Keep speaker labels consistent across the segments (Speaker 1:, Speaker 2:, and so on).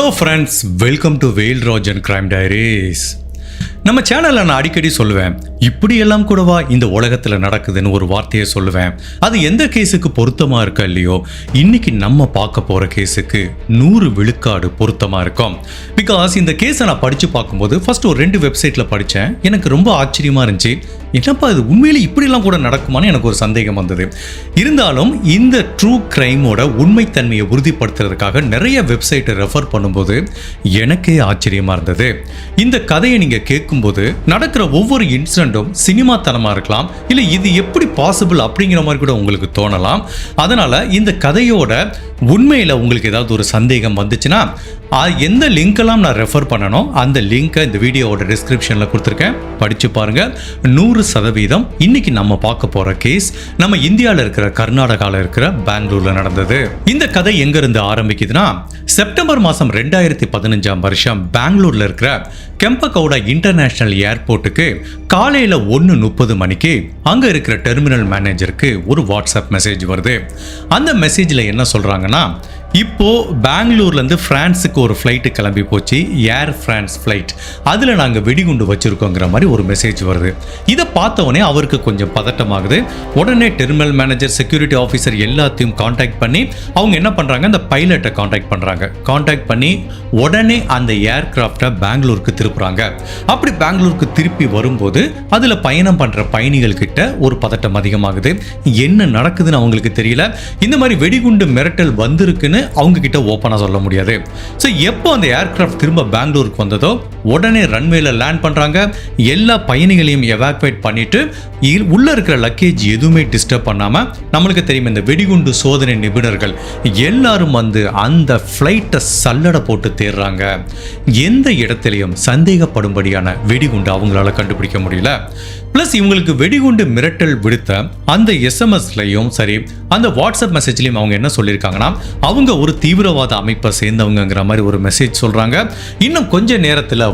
Speaker 1: Hello friends, welcome to Vel Rajan crime diaries. நம்ம சேனலில் நான் அடிக்கடி சொல்லுவேன், இப்படியெல்லாம் கூடவா இந்த உலகத்தில் நடக்குதுன்னு ஒரு வார்த்தையை சொல்லுவேன். அது எந்த கேஸுக்கு பொருத்தமாக இருக்கா இல்லையோ, இன்னைக்கு நம்ம பார்க்க போகிற கேஸுக்கு 100 விழுக்காடு பொருத்தமாக இருக்கும். பிகாஸ் இந்த கேஸை நான் படித்து பார்க்கும்போது ஃபர்ஸ்ட் ஒரு 2 வெப்சைட்டில் படித்தேன். எனக்கு ரொம்ப ஆச்சரியமாக இருந்துச்சு. என்னப்பா இது உண்மையிலே இப்படிலாம் கூட நடக்குமான்னு எனக்கு ஒரு சந்தேகம் வந்தது. இருந்தாலும் இந்த ட்ரூ கிரைமோட உண்மைத்தன்மையை உறுதிப்படுத்துறதுக்காக நிறைய வெப்சைட்டை ரெஃபர் பண்ணும்போது எனக்கே ஆச்சரியமாக இருந்தது. இந்த கதையை நீங்கள் கேட்கும்போது நடக்கிற ஒவ்வொரு இன்சிடென்ட்டும் சினிமா தனமாக இருக்கலாம், இல்லை இது எப்படி பாசிபிள் அப்படிங்கிற மாதிரி கூட உங்களுக்கு தோணலாம். அதனால் இந்த கதையோட உண்மையில் உங்களுக்கு ஏதாவது ஒரு சந்தேகம் வந்துச்சுன்னா எந்த லிங்க்கெல்லாம் நான் ரெஃபர் பண்ணணும் அந்த லிங்க்கை இந்த வீடியோவோட டிஸ்கிரிப்ஷனில் கொடுத்துருக்கேன், படித்து பாருங்கள். 100% இன்னைக்கு நம்ம பார்க்க போகிற கேஸ் நம்ம இந்தியாவில் இருக்கிற கர்நாடகாவில் இருக்கிற பெங்களூரில் நடந்தது. இந்த கதை எங்கேருந்து ஆரம்பிக்குதுன்னா, செப்டம்பர் மாதம் 2015 பெங்களூரில் இருக்கிற கெம்பகவுடா இன்டர்நேஷனல் ஏர்போர்ட்டுக்கு காலையில் 1:30 மணிக்கு அங்கே இருக்கிற டெர்மினல் மேனேஜருக்கு ஒரு வாட்ஸ்அப் மெசேஜ் வருது. அந்த மெசேஜில் என்ன சொல்கிறாங்கன்னா, இப்போ பெங்களூர்லேருந்து ஃப்ரான்ஸுக்கு ஒரு ஃப்ளைட்டு கிளம்பி போச்சு, ஏர் ஃப்ரான்ஸ் ஃப்ளைட், அதில் நாங்கள் வெடிகுண்டு வச்சுருக்கோங்கிற மாதிரி ஒரு மெசேஜ் வருது. இதை பார்த்தவொடனே அவருக்கு கொஞ்சம் பதட்டமாகுது. உடனே டெர்மினல் மேனேஜர், செக்யூரிட்டி ஆஃபீஸர் எல்லாத்தையும் காண்டாக்ட் பண்ணி அவங்க என்ன பண்ணுறாங்க, அந்த பைலட்டை காண்டாக்ட் பண்ணி உடனே அந்த ஏர்கிராஃப்டை பெங்களூருக்கு திருப்புறாங்க. அப்படி பெங்களூருக்கு திருப்பி வரும்போது அதில் பயணம் பண்ணுற பயணிகள் கிட்ட ஒரு பதட்டம் அதிகமாகுது. என்ன நடக்குதுன்னு அவங்களுக்கு தெரியல. இந்த மாதிரி வெடிகுண்டு மிரட்டல் வந்திருக்குன்னு அவங்க கிட்ட ஓப்பனா சொல்ல முடியாது. ஸோ எப்போ அந்த ஏர்கிராஃப்ட் திரும்ப பெங்களூருக்கு வந்ததோ உடனே ரன்வேல லேண்ட் பண்றாங்க. எல்லா பயணிகளையும் எவாக்குவேட் பண்ணிட்டு உள்ள இருக்கிற லக்கேஜ் எதுவுமே டிஸ்டர்ப் பண்ணாம, நம்மளுக்கு தெரியும் இந்த வெடிகுண்டு சோதனை நிபுணர்கள் எல்லாரும் வந்து அந்த ஃப்ளைட்டை சல்லடை போட்டு தேடுறாங்க. எந்த இடத்திலையும் சந்தேகப்படும்படியான வெடிகுண்டு அவங்களால கண்டுபிடிக்க முடியல. பிளஸ் இவங்களுக்கு வெடிகுண்டு மிரட்டல் விடுத்த அந்த எஸ்எம்எஸ்லையும் சரி, அந்த வாட்ஸ்அப் மெசேஜ்லையும் அவங்க என்ன சொல்லியிருக்காங்கன்னா, அவங்க ஒரு தீவிரவாத அமைப்பை சேர்ந்தவங்கிற மாதிரி ஒரு மெசேஜ் சொல்றாங்க. இன்னும் கொஞ்ச நேரத்தில்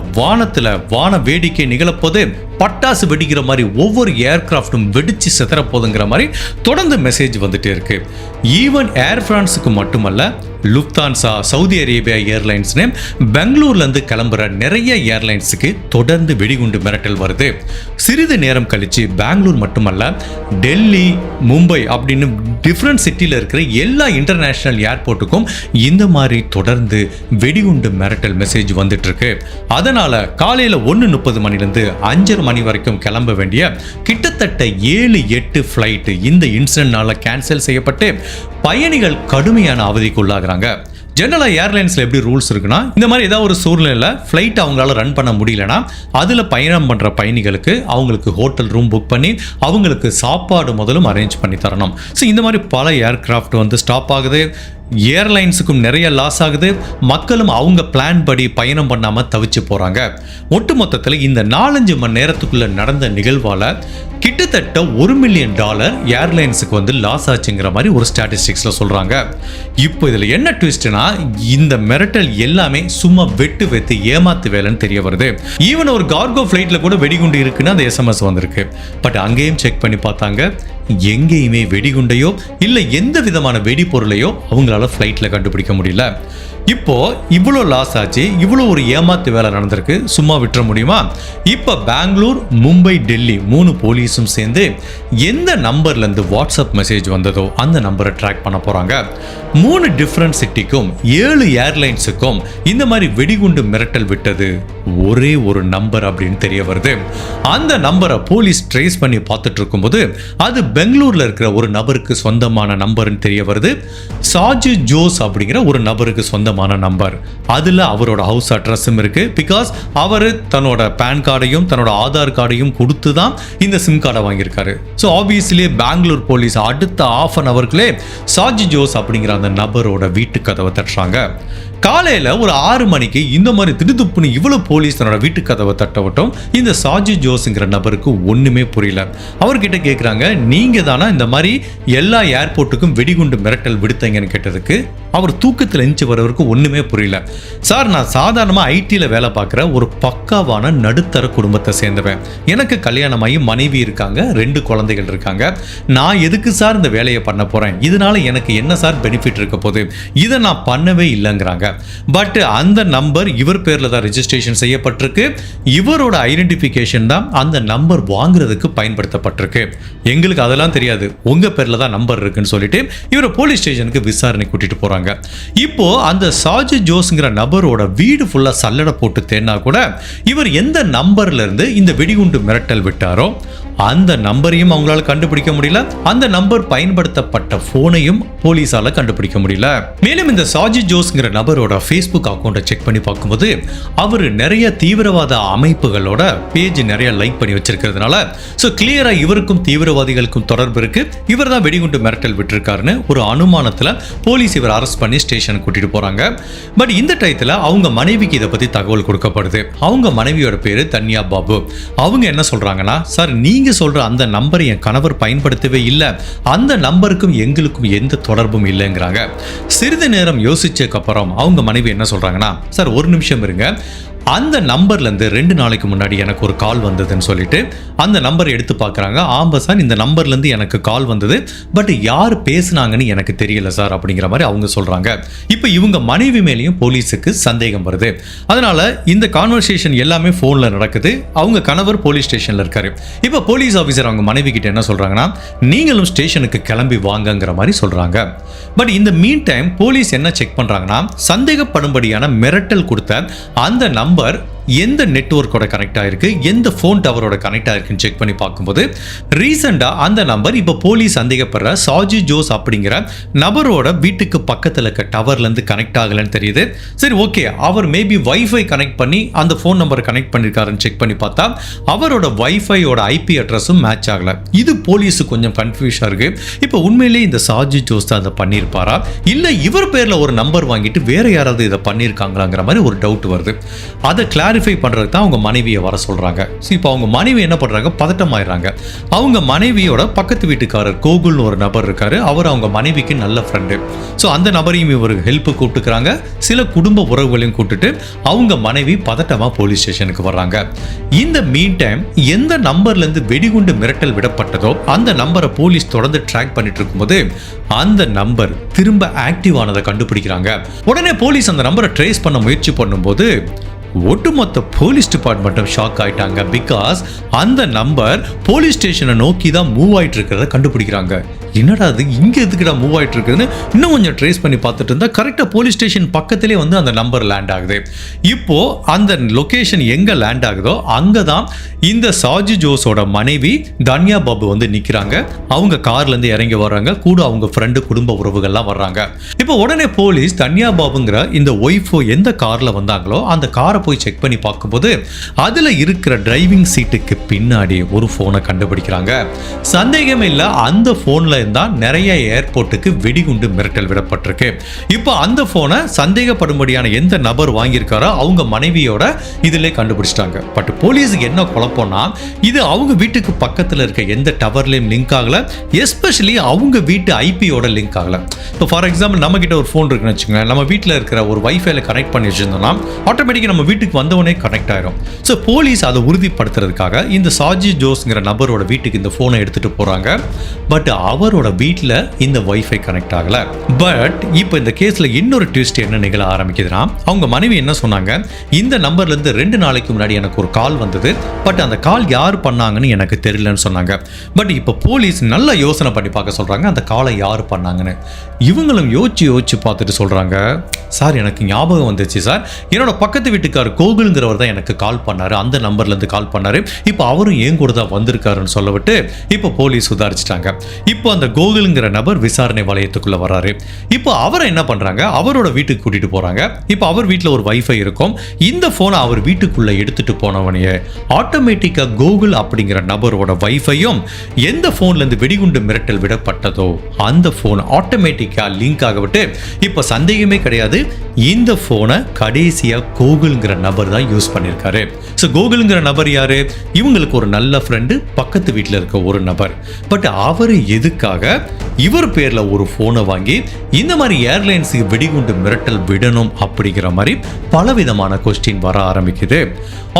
Speaker 1: வான வேடிக்கை நிகழப்போது, பட்டாசு வெடிக்கிற மாதிரி ஒவ்வொரு ஏர்கிராஃப்டும் வெடிச்சு செதற போதுங்கிற மாதிரி தொடர்ந்து மெசேஜ் வந்துட்டே இருக்கு. ஈவன் ஏர் பிரான்ஸுக்கு மட்டுமல்ல, லுஃப்தான்சா, சவுதி அரேபியா ஏர்லைன்ஸ்னு பெங்களூர்லேருந்து கிளம்புற நிறைய ஏர்லைன்ஸுக்கு தொடர்ந்து வெடிகுண்டு மிரட்டல் வருது. சிறிது நேரம் கழிச்சு பெங்களூர் மட்டுமல்ல, டெல்லி, மும்பை அப்படின்னு டிஃப்ரெண்ட் சிட்டியில் இருக்கிற எல்லா இன்டர்நேஷனல் ஏர்போர்ட்டுக்கும் இந்த மாதிரி தொடர்ந்து வெடிகுண்டு மிரட்டல் மெசேஜ் வந்துட்டு இருக்கு. அதனால காலையில் 1:30 மணிலேருந்து 5:30 மணி வரைக்கும் கிளம்ப வேண்டிய கிட்டத்தட்ட 7-8 ஃப்ளைட் இந்த இன்சிடென்ட்னால கேன்சல் செய்யப்பட்டு பயணிகள் கடுமையான அவதிக்குள்ளாகிறாங்க. ஜெனரலாக ஏர்லைன்ஸில் எப்படி ரூல்ஸ் இருக்குன்னா, இந்த மாதிரி ஏதாவது ஒரு சூழ்நிலையில் ஃப்ளைட் அவங்களால ரன் பண்ண முடியலன்னா அதில் பயணம் பண்ணுற பயணிகளுக்கு அவங்களுக்கு ஹோட்டல் ரூம் புக் பண்ணி அவங்களுக்கு சாப்பாடு முதலும் அரேஞ்ச் பண்ணி தரணும். ஸோ இந்த மாதிரி பல ஏர்கிராஃப்ட் வந்து ஸ்டாப் ஆகுது. ஏர்லைன்ஸுக்கும் நிறைய லாஸ் ஆகுது. மக்களும் அவங்க பிளான் படி பயணம் பண்ணாமல் தவிச்சு போகிறாங்க. ஒட்டுமொத்தத்தில் இந்த 4-5 மணி நேரத்துக்குள்ளே நடந்த நிகழ்வால் கிட்டத்தட்ட $1 மில்லியன் ஏர்லைன்ஸுக்கு வந்து லாஸ் ஆச்சுங்கிற மாதிரி ஒரு ஸ்டாட்டிஸ்டிக்ஸில் சொல்கிறாங்க. இப்போ இதில் என்ன ட்விஸ்ட்னா, இந்த மிரட்டல் எல்லாமே சும்மா வெட்டு ஏமாத்து வேலைன்னு தெரிய வருது. ஈவன் ஒரு கார்கோ ஃப்ளைட்டில் கூட வெடிகுண்டு இருக்குன்னு அந்த எஸ்எம்எஸ் வந்திருக்கு. பட் அங்கேயும் செக் பண்ணி பார்த்தாங்க, எங்கேயுமே வெடிகுண்டையோ இல்லை எந்த விதமான வெடிப்பொருளையோ அவங்களால ஃப்ளைட்டில் கண்டுபிடிக்க முடியல. இப்போ இவ்வளோ லாஸ் ஆச்சு, இவ்வளோ ஒரு ஏமாத்து வேலை நடந்திருக்கு, சும்மா விட்டுற முடியுமா? இப்போ பெங்களூர், மும்பை, டெல்லி 3 போலீஸும் சேர்ந்து எந்த நம்பர்லேருந்து வாட்ஸ்அப் மெசேஜ் வந்ததோ அந்த நம்பரை ட்ராக் பண்ண போகிறாங்க. 3 டிஃப்ரெண்ட் சிட்டிக்கும் 7 ஏர்லைன்ஸுக்கும் இந்த மாதிரி வெடிகுண்டு மிரட்டல் விட்டது ஒரே ஒரு நம்பர் அப்படின்னு தெரிய வருது. அந்த நம்பரை போலீஸ் ட்ரேஸ் பண்ணி பார்த்துட்டு இருக்கும்போது அது பெங்களூரில் இருக்கிற ஒரு நபருக்கு சொந்தமான நம்பர்னு தெரிய வருது. சாஜு ஜோஸ் அப்படிங்கிற ஒரு நபருக்கு சொந்தமான நம்பர். அதில் அவரோட ஹவுஸ் அட்ரஸும் இருக்கு. பிகாஸ் அவர் தன்னோட பேன் கார்டையும் தன்னோட ஆதார் கார்டையும் கொடுத்து தான் இந்த சிம் கார்டை வாங்கியிருக்காரு. ஸோ ஆப்வியஸ்லி பெங்களூர் போலீஸ் அடுத்த 1/2 an hourக்குள்ளே சாஜு ஜோஸ் அப்படிங்கிற அந்த நபரோட வீட்டு கதவை தட்டுறாங்க. காலையில் ஒரு 6 மணிக்கு இந்த மாதிரி திடுதுப்புன்னு இவ்வளோ போலீஸ் தன்னோட வீட்டு கதவை தட்டவட்டும் இந்த சாஜு ஜோஸுங்கிற நபருக்கு ஒன்றுமே புரியல. அவர்கிட்ட கேட்குறாங்க, நீங்கள் நீங்க தானா இந்த மாதிரி எல்லா ஏர்போர்ட்டுக்கும் வெடிகுண்டு மிரட்டல் விடுத்தீங்கன்னு கேட்டதுக்கு அவர் தூக்கத்தில் எஞ்சி வரவருக்கு ஒண்ணுமே புரியல. சார், நான் சாதாரணமா ஐடில வேலை பார்க்குற ஒரு பக்காவான நடுத்தர குடும்பத்தை சேர்ந்தவன். எனக்கு கல்யாணமாகி மனைவி இருக்காங்க, 2 குழந்தைகள் இருக்காங்க. நான் எதுக்கு சார் இந்த வேலையை பண்ண போறேன்? இதனால எனக்கு என்ன சார் பெனிஃபிட் இருக்க போகுது? இதை நான் பண்ணவே இல்லைங்கிறாங்க. பட் அந்த நம்பர் இவர் பேர்ல தான் ரெஜிஸ்ட்ரேஷன் செய்யப்பட்டிருக்கு. இவரோட ஐடென்டிஃபிகேஷன் தான் அந்த நம்பர் வாங்குறதுக்கு பயன்படுத்தப்பட்டிருக்கு. எங்களுக்கு அதெல்லாம் தெரியாது, உங்க பேர்ல தான் நம்பர் இருக்குன்னு சொல்லிட்டு இவரை போலீஸ் ஸ்டேஷனுக்கு விசாரணை கூட்டிட்டு போறாங்க. இப்போ அந்த சார்ஜ் ஜோஸ்ங்கிற நபரோட வீடு ஃபுல்லா சல்லடை போட்டு தேடினா கூட இவர் எந்த நம்பர்ல இருந்து இந்த வெடிகுண்டு மிரட்டல் விட்டாரோ அந்த நம்பரையும் அவங்களால கண்டுபிடிக்க முடியல. அந்த நம்பர் பயன்படுத்தப்பட்ட போனையும் போலீஸால கண்டுபிடிக்க முடியல. மேலும் இந்த சார்ஜ் ஜோஸ்ங்கிற நபரோட ஃபேஸ்புக் அக்கௌண்ட்டை செக் பண்ணி பார்க்கும்போது அவர் நிறைய தீவிரவாத அமைப்புகளோட பேஜ் நிறைய லைக் பண்ணி வச்சிருக்கிறதுனால ஸோ கிளியரா இவருக்கும் தீவிரவாதிகளுக்கும் தொடர்பு இருக்கு, இவர் தான் வெடிகுண்டு மிரட்டல் விட்டுருக்காருன்னு ஒரு அனுமானத்துல போலீஸ் இவர் அரெஸ்ட் பண்ணி ஸ்டேஷனுக்கு கூட்டிட்டு போறாங்க. பட் இந்த டயத்துல அவங்க மனைவிக்கு இதை பத்தி தகவல் கொடுக்கப்படுது. அவங்க மனைவியோட பேரு தன்யா பாபு. அவங்க என்ன சொல்றாங்கன்னா, சார் நீங்க சொல்ற அந்த நம்பரை என் கணவர் பயன்படுத்தவே இல்லை, அந்த நம்பருக்கும் எங்களுக்கும் எந்த தொடர்பும் இல்லைங்கிறாங்க. சிறிது நேரம் யோசிச்சதுக்கு அப்புறம் அவங்க மனைவி என்ன சொல்றாங்கன்னா, சார் ஒரு நிமிஷம் இருங்க, அந்த நம்பர்ல இருந்து 2 நாளைக்கு முன்னாடி எனக்கு ஒரு கால் வந்ததுன்னு சொல்லிட்டு அந்த நம்பரை எடுத்து பார்க்குறாங்க. ஆமா சார், இந்த நம்பர்ல இருந்து எனக்கு கால் வந்தது, பட் யார் பேசுனாங்கன்னு எனக்கு தெரியல சார் அப்படிங்கிற மாதிரி அவங்க சொல்றாங்க. இப்போ இவங்க மனைவி மேலேயும் போலீஸுக்கு சந்தேகம் வருது. அதனால இந்த கான்வர்சேஷன் எல்லாமே போன்ல நடக்குது. அவங்க கணவர் போலீஸ் ஸ்டேஷன்ல இருக்காரு. இப்போ போலீஸ் ஆஃபீஸர் அவங்க மனைவி கிட்ட என்ன சொல்றாங்கன்னா, நீங்களும் ஸ்டேஷனுக்கு கிளம்பி வாங்கங்கிற மாதிரி சொல்றாங்க. பட் இந்த மீன் டைம் போலீஸ் என்ன செக் பண்றாங்கன்னா, சந்தேகப்படும்படியான மிரட்டல் கொடுத்த அந்த நம்பர் எந்த நெட்வொர்க்கோட கனெக்ட் ஆயிருக்கு, எந்த ஃபோன் டவரோட கனெக்ட் ஆயிருக்குன்னு செக் பண்ணி பார்க்கும்போது ரீசெண்டா அந்த நம்பர் இப்போ போலீஸ் சந்தேகப்படுற சார்ஜ் ஜோஸ் அப்படிங்கிற நபரோட வீட்டுக்கு பக்கத்தில் இருக்க டவர்ல இருந்து கனெக்ட் ஆகலன்னு தெரியுது. சரி, ஓகே, அவர் மேபி வைஃபை கனெக்ட் பண்ணி அந்த ஃபோன் நம்பரை கனெக்ட் பண்ணிருக்காருன்னு செக் பண்ணி பார்த்தா அவரோட வைஃபையோட ஐபி அட்ரஸும் மேட்ச் ஆகல. இது போலீஸுக்கு கொஞ்சம் கன்ஃபியூஷனா இருக்கு. இப்போ உண்மையிலேயே இந்த சார்ஜ் ஜோஸ் தான் அதை பண்ணியிருப்பாரா, இல்ல இவர் பேர்ல ஒரு நம்பர் வாங்கிட்டு வேற யாராவது இதை பண்ணியிருக்காங்களாங்கிற மாதிரி ஒரு டவுட் வருது. அதை கிளாரிஃபை பண்றதுக்கு தான் அவங்க மனைவியை வர சொல்றாங்க. இப்போ அவங்க மனைவி என்ன பண்றாங்க, பதட்டமாயிடுறாங்க. அவங்க மனைவியோட பக்கத்து வீட்டுக்காரர் கோகுல்னு ஒரு நபர் இருக்காரு. அவர் அவங்க மனைவிக்கு நல்ல ஃப்ரெண்டு. ஸோ அந்த நபரையும் இவருக்கு ஹெல்ப் கூப்பிட்டுக்கிறாங்க. சில குடும்ப உறவுகளையும் கூப்பிட்டுட்டு அவங்க மனைவி பதட்டமா போலீஸ் ஸ்டேஷனுக்கு வர்றாங்க. இந்த மீன் டைம் எந்த நம்பர்ல இருந்து வெடிகுண்டு மிரட்டல் விடப்பட்டதோ அந்த நம்பரை போலீஸ் தொடர்ந்து ட்ராக் பண்ணிட்டு இருக்கும்போது அந்த நம்பர் திரும்ப ஆக்டிவ் ஆனதை கண்டுபிடிக்கிறாங்க. உடனே போலீஸ் அந்த நம்பரை ட்ரேஸ் பண்ண முயற்சி பண்ணும்போது ஒட்டுமொத்த போலீஸ் டிபார்ட்மெண்ட்டும் ஷாக் ஆயிட்டாங்க. பிகாஸ் அந்த நம்பர் போலீஸ் ஸ்டேஷனை நோக்கி தான் மூவ் ஆயிட்டு இருக்கிறத கண்டுபிடிக்கிறாங்க. என்னடா அது இங்க எதுக்குடா மூவ் ஆயிட்டு இருக்குதுன்னு இன்னும் கொஞ்சம் ட்ரேஸ் பண்ணி பார்த்துட்டு இருந்தா கரெக்டா போலீஸ் ஸ்டேஷன் பக்கத்திலே வந்து அந்த நம்பர் லேண்ட் ஆகுது. இப்போ அந்த லொகேஷன் எங்க லேண்ட் ஆகுதோ அங்கதான் இந்த சார்ஜ் ஜோஸோட மனைவி தன்யா பாபு வந்து நிக்கிறாங்க. அவங்க கார்ல இருந்து இறங்கி வர்றாங்க. கூட அவங்க ஃப்ரெண்டு குடும்ப உறவுகள்லாம் வர்றாங்க. இப்போ உடனே போலீஸ் தன்யா பாபுங்கிற இந்த ஒய்ஃபோ எந்த கார்ல வந்தாங்களோ அந்த காரை போய் செக் பண்ணி பார்க்கும்போது அதுல இருக்கிற டிரைவிங் சீட்டுக்கு பின்னாடி ஒரு போனை கண்டுபிடிக்கிறாங்க. சந்தேகமே இல்ல, அந்த போன்ல இருந்தா நிறைய ஏர்போர்ட்டுக்கு வெடிகுண்டு மிரட்டல் விடப்பட்டிருக்கு. இப்போ அந்த போனை சந்தேகப்படும்படியான எந்த நபர் வாங்கியிருக்காரோ அவங்க மனைவியோட இதிலே கண்டுபிடிச்சிட்டாங்க. பட் போலீஸுக்கு என்ன குழப்பம்னா, இது அவங்க வீட்டுக்கு பக்கத்தில் இருக்க எந்த டவர்லையும் லிங்க் ஆகல, எஸ்பெஷலி அவங்க வீட்டு ஐபியோட லிங்க் ஆகல. இப்போ ஃபார் எக்ஸாம்பிள் நம்ம கிட்ட ஒரு ஃபோன் இருக்குன்னு வச்சுக்கோங்க, நம்ம வீட்டில் இருக்கிற ஒரு வைஃபைல கனெக்ட் பண்ணி வச்சிருந்தோம்னா ஆட்டோமேட்டிக்காக நம்ம வீட்டுக்கு வந்தவனே கனெக்ட் ஆயிரும். ஸோ போலீஸ் அதை உறுதிப்படுத்துறதுக்காக இந்த சார்ஜி ஜோஸ்ங்கிற நபரோட வீட்டுக்கு இந்த ஃபோனை எடுத்துட்டு போறாங்க. பட் அவரோட வீட்டில் இந்த வைஃபை கனெக்ட் ஆகல. பட் இப்போ இந்த கேஸ்ல இன்னொரு ட்விஸ்ட் என்ன நிகழ ஆரம்பிக்குதுன்னா, அவங்க மனைவி என்ன சொன்னாங்க, இந்த நம்பர்ல இருந்து 2 நாளைக்கு முன்னாடி எனக்கு ஒரு கால் வந்தது, பட் அந்த கால் யார் பண்ணாங்கன்னு எனக்கு தெரியலன்னு சொன்னாங்க. பட் இப்போ போலீஸ் நல்லா யோசனை பண்ணி பார்க்க சொல்றாங்க, அந்த காலை யார் பண்ணாங்கன்னு. இவங்களும் யோசிச்சு பார்த்துட்டு சொல்றாங்க, சார் எனக்கு ஞாபகம் வந்துச்சு சார், என்னோட பக்கத்து வீட்டுக்கார் கோகுல்ங்கிறவர் தான் எனக்கு கால் பண்ணாரு, அந்த நம்பர்ல இருந்து கால் பண்ணாரு, இப்போ அவரும் ஏன் கூட தான் வந்திருக்காருன்னு சொல்லவிட்டு இப்போ போலீஸ் சுதாரிச்சிட்டாங்க. இப்போ அந்த கோகுல்ங்கிற நபர் விசாரணை வளையத்துக்குள்ள வராரு. இப்போ அவரை என்ன பண்றாங்க, அவரோட வீட்டுக்கு கூட்டிட்டு போறாங்க. இப்போ அவர் வீட்டில் ஒரு வைஃபை இருக்கும். இந்த போனை அவர் வீட்டுக்குள்ள எடுத்துட்டு போனவனையே ஆட்டோமேட்டிக்கா கோகுல் அப்படிங்கிற நபரோட வைஃபையும் எந்த போன்ல இருந்து வெடிகுண்டு மிரட்டல் விடப்பட்டதோ அந்த போன் ஆட்டோமேட்டிக்கா லிங்க் ஆகவிட்டு இப்போ சந்தேகமே கிடையாது, இந்த போனை கடைசியா கோகுல்ங்கிற கோகுல்ங்கிற நபர் தான் யூஸ் பண்ணியிருக்காரு. ஸோ கோகுல்ங்கிற நபர் யாரு? இவங்களுக்கு ஒரு நல்ல ஃப்ரெண்டு, பக்கத்து வீட்டில் இருக்க ஒரு நபர். பட் அவர் எதுக்காக இவர் பேர்ல ஒரு போனை வாங்கி இந்த மாதிரி ஏர்லைன்ஸுக்கு வெடிகுண்டு மிரட்டல் விடணும் அப்படிங்கிற மாதிரி பலவிதமான கொஸ்டின் வர ஆரம்பிக்குது.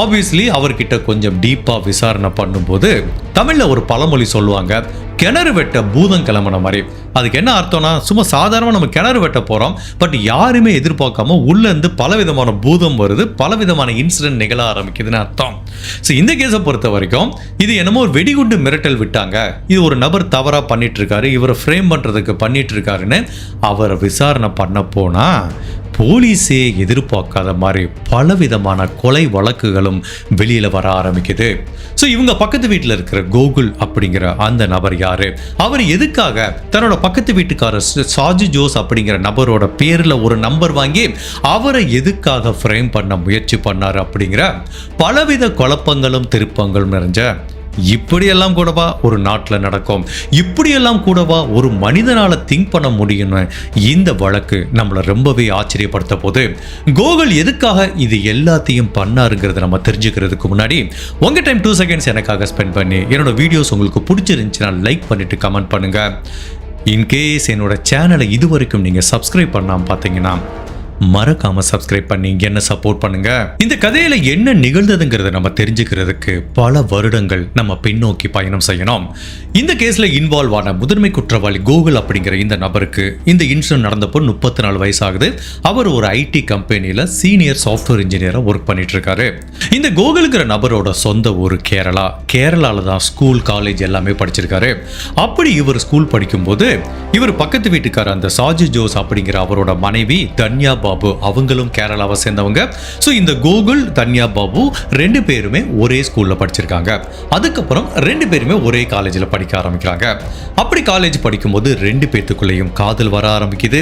Speaker 1: ஆப்வியஸ்லி அவர்கிட்ட கொஞ்சம் டீப்பா விசாரணை பண்ணும்போது தமிழ்ல ஒரு பழமொழி சொல்லுவாங்க, கிணறு வெட்ட பூதம் கிளம்புன மாதிரி. அதுக்கு என்ன அர்த்தம்னா, சும்மா சாதாரணமாக நம்ம கிணறு வெட்ட போகிறோம், பட் யாருமே எதிர்பார்க்காம உள்ளேருந்து பலவிதமான பூதம் வருது, பலவிதமான இன்சிடென்ட் நிகழ ஆரம்பிக்குதுன்னு அர்த்தம். ஸோ இந்த கேஸை பொறுத்த வரைக்கும் இது என்னமோ ஒரு வெடிகுண்டு மிரட்டல் விட்டாங்க, இது ஒரு நபர் தவறாக பண்ணிட்டு இருக்காரு, இவரை ஃப்ரேம் பண்ணுறதுக்கு பண்ணிட்டு இருக்காருன்னு அவரை விசாரணை பண்ண போனா போலீஸே எதிர்பார்க்காத மாதிரி பலவிதமான கொலை வழக்குகளும் வெளியில் வர ஆரம்பிக்குது. ஸோ இவங்க பக்கத்து வீட்டில் இருக்கிற கோகுல் அப்படிங்கிற அந்த நபர் யாரு, அவர் எதுக்காக தன்னோட பக்கத்து வீட்டுக்காரர் சாஜி ஜோஸ் அப்படிங்கிற நபரோட பேரில் ஒரு நம்பர் வாங்கி அவரை எதுக்காக ஃப்ரேம் பண்ண முயற்சி பண்ணார் அப்படிங்கிற பலவித குழப்பங்களும் திருப்பங்களும் நிறைஞ்ச இப்படியெல்லாம் கூடவா ஒரு நாட்டில் நடக்கும், இப்படியெல்லாம் கூடவா ஒரு மனிதனால திங்க் பண்ண முடியும்னு இந்த வழக்கு நம்மளை ரொம்பவே ஆச்சரியப்படுத்த போது கோகுல் எதுக்காக இது எல்லாத்தையும் பண்ணாருங்கிறத நம்ம தெரிஞ்சுக்கிறதுக்கு முன்னாடி உங்க டைம் 2 செகண்ட்ஸ் எனக்காக ஸ்பெண்ட் பண்ணி என்னோட வீடியோஸ் உங்களுக்கு பிடிச்சிருந்துச்சுன்னா லைக் பண்ணிட்டு கமெண்ட் பண்ணுங்க. இன்கேஸ் என்னோட சேனலை இது வரைக்கும் நீங்க சப்ஸ்கிரைப் பண்ணாம பார்த்தீங்கன்னா மறக்காம சப்ஸ்கிரைப் பண்ணி என்ன சப்போர்ட் பண்ணுங்க. இந்த கதையில என்ன நிகழ்ந்ததுங்கிறத நம்ம தெரிஞ்சுக்கிறதுக்கு பல வருடங்கள் நம்ம பின்னோக்கி பயணம் செய்யணும். இந்த கேஸ்ல இன்வால்வ் ஆன முதன்மை குற்றவாளி கோகுல் அப்படிங்கிற இந்த நபருக்கு இந்த இன்சிடென்ட் நடந்தப்போ 34 வயசு ஆகுது. அவர் ஒரு ஐடி கம்பெனியில சீனியர் சாஃப்ட்வேர் இன்ஜினியரா ஒர்க் பண்ணிட்டு இருக்காரு. இந்த கோகுல்ங்கிற நபரோட சொந்த ஊர் கேரளால தான் ஸ்கூல் காலேஜ் எல்லாமே படிச்சிருக்காரு. அப்படி இவர் ஸ்கூல் படிக்கும்போது இவர் பக்கத்து வீட்டுக்கார அந்த சாஜி ஜோஸ் அப்படிங்கிற அவரோட மனைவி தன்யா பாபு, அவங்களும் கேரளாவை சேர்ந்தவங்க. ஸோ இந்த கோகுல் தன்யா பாபு 2 பேருமே ஒரே ஸ்கூல்ல படிச்சிருக்காங்க. அதுக்கப்புறம் 2 பேருமே ஒரே காலேஜில் படிக்க ஆரம்பிக்கிறாங்க. அப்படி காலேஜ் படிக்கும்போது 2 பேத்துக்குள்ளேயும் காதல் வர ஆரம்பிக்குது.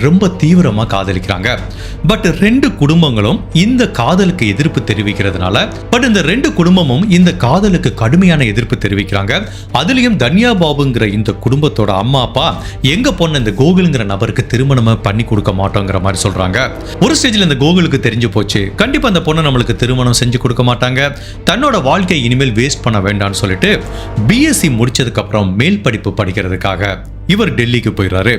Speaker 1: ரொம்ப தீவிரமா காதலிக்கிறாங்க. பட் 2 குடும்பங்களும் இந்த காதலுக்கு எதிர்ப்பு தெரிவிக்கிறதுனால இந்த 2 குடும்பமும் இந்த காதலுக்கு கடுமையான எதிர்ப்பு தெரிவிக்கிறாங்க. அதுலயும் தன்யா பாபுங்கிற இந்த குடும்பத்தோட அம்மா அப்பா எங்க பொண்ணு இந்த கோகுல்ங்கிற நபருக்கு திருமணம் பண்ணி கொடுக்க மாட்டோங்கிற மாதிரி சொல்றாங்க. ஒரு ஸ்டேஜ்ல இந்த கோகுலுக்கு தெரிஞ்சு போச்சு, கண்டிப்பா அந்த பொண்ணு நம்மளுக்கு திருமணம் செஞ்சு கொடுக்க மாட்டாங்க, தன்னோட வாழ்க்கை இனிமேல் வேஸ்ட் பண்ண வேண்டாம்னு சொல்லிட்டு பிஎஸ்சி முடிச்சதுக்கு அப்புறம் மேல் படிப்பு படிக்கிறதுக்காக இவர் டெல்லிக்கு போயிடுறாரு.